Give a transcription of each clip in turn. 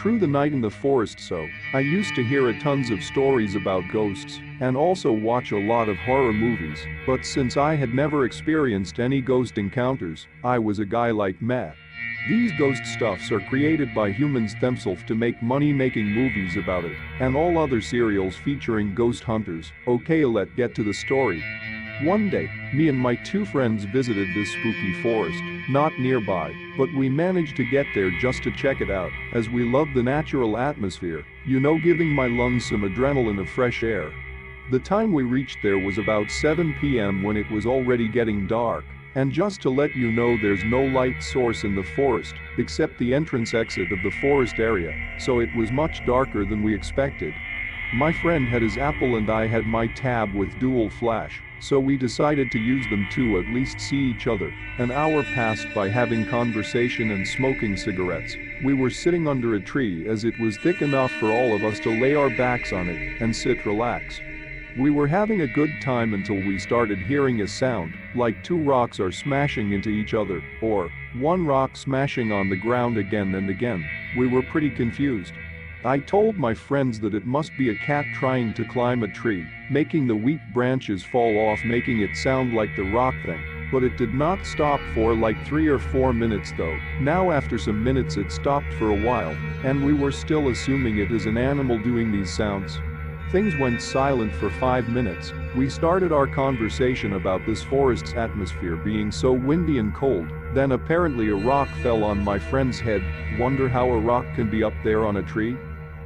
through the night in the forest. So I used to hear tons of stories about ghosts and also watch a lot of horror movies, but since I had never experienced any ghost encounters, I was a guy like Matt. These ghost stuffs are created by humans themselves to make money making movies about it, and all other serials featuring ghost hunters. Okay, let's get to the story. One day, me and my two friends visited this spooky forest, not nearby, but we managed to get there just to check it out, as we love the natural atmosphere, giving my lungs some adrenaline of fresh air. The time we reached there was about 7 p.m. when it was already getting dark. And just to let you know, there's no light source in the forest, except the entrance exit of the forest area, so it was much darker than we expected. My friend had his Apple and I had my tab with dual flash, so we decided to use them to at least see each other. An hour passed by having conversation and smoking cigarettes. We were sitting under a tree as it was thick enough for all of us to lay our backs on it and sit relax. We were having a good time until we started hearing a sound, like two rocks are smashing into each other, or one rock smashing on the ground again and again. We were pretty confused. I told my friends that it must be a cat trying to climb a tree, making the weak branches fall off, making it sound like the rock thing. But it did not stop for like 3 or 4 minutes though. Now after some minutes it stopped for a while, and we were still assuming it is an animal doing these sounds. Things went silent for 5 minutes. We started our conversation about this forest's atmosphere being so windy and cold. Then apparently a rock fell on my friend's head. Wonder how a rock can be up there on a tree?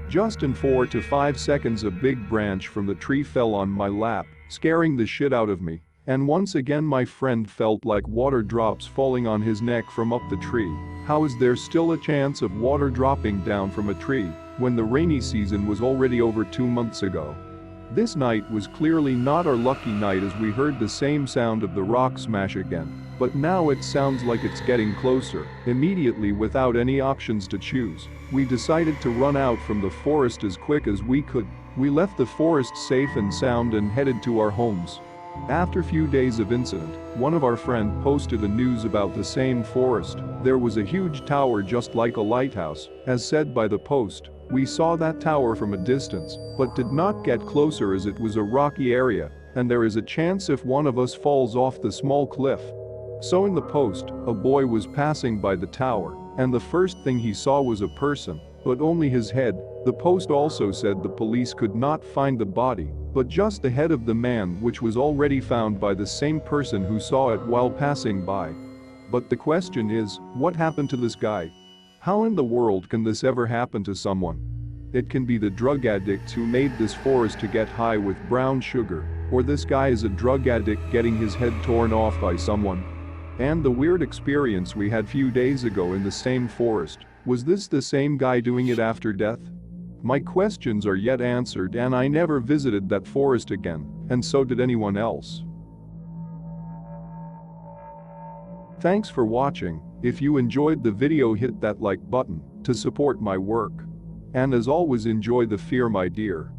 Just in 4 to 5 seconds a big branch from the tree fell on my lap, scaring the shit out of me. And once again my friend felt like water drops falling on his neck from up the tree. How is there still a chance of water dropping down from a tree when the rainy season was already over 2 months ago? This night was clearly not our lucky night, as we heard the same sound of the rock smash again. But now it sounds like it's getting closer. Immediately, without any options to choose, we decided to run out from the forest as quick as we could. We left the forest safe and sound and headed to our homes. After few days of incident, one of our friend posted a news about the same forest. There was a huge tower just like a lighthouse, as said by the post. We saw that tower from a distance, but did not get closer as it was a rocky area, and there is a chance if one of us falls off the small cliff. So in the post, a boy was passing by the tower, and the first thing he saw was a person, but only his head. The post also said the police could not find the body, but just the head of the man, which was already found by the same person who saw it while passing by. But the question is, what happened to this guy? How in the world can this ever happen to someone? It can be the drug addicts who made this forest to get high with brown sugar, or this guy is a drug addict getting his head torn off by someone. And the weird experience we had few days ago in the same forest, was this the same guy doing it after death? My questions are yet answered, and I never visited that forest again, and so did anyone else. Thanks for watching. If you enjoyed the video, hit that like button to support my work. And as always, enjoy the fear, my dear.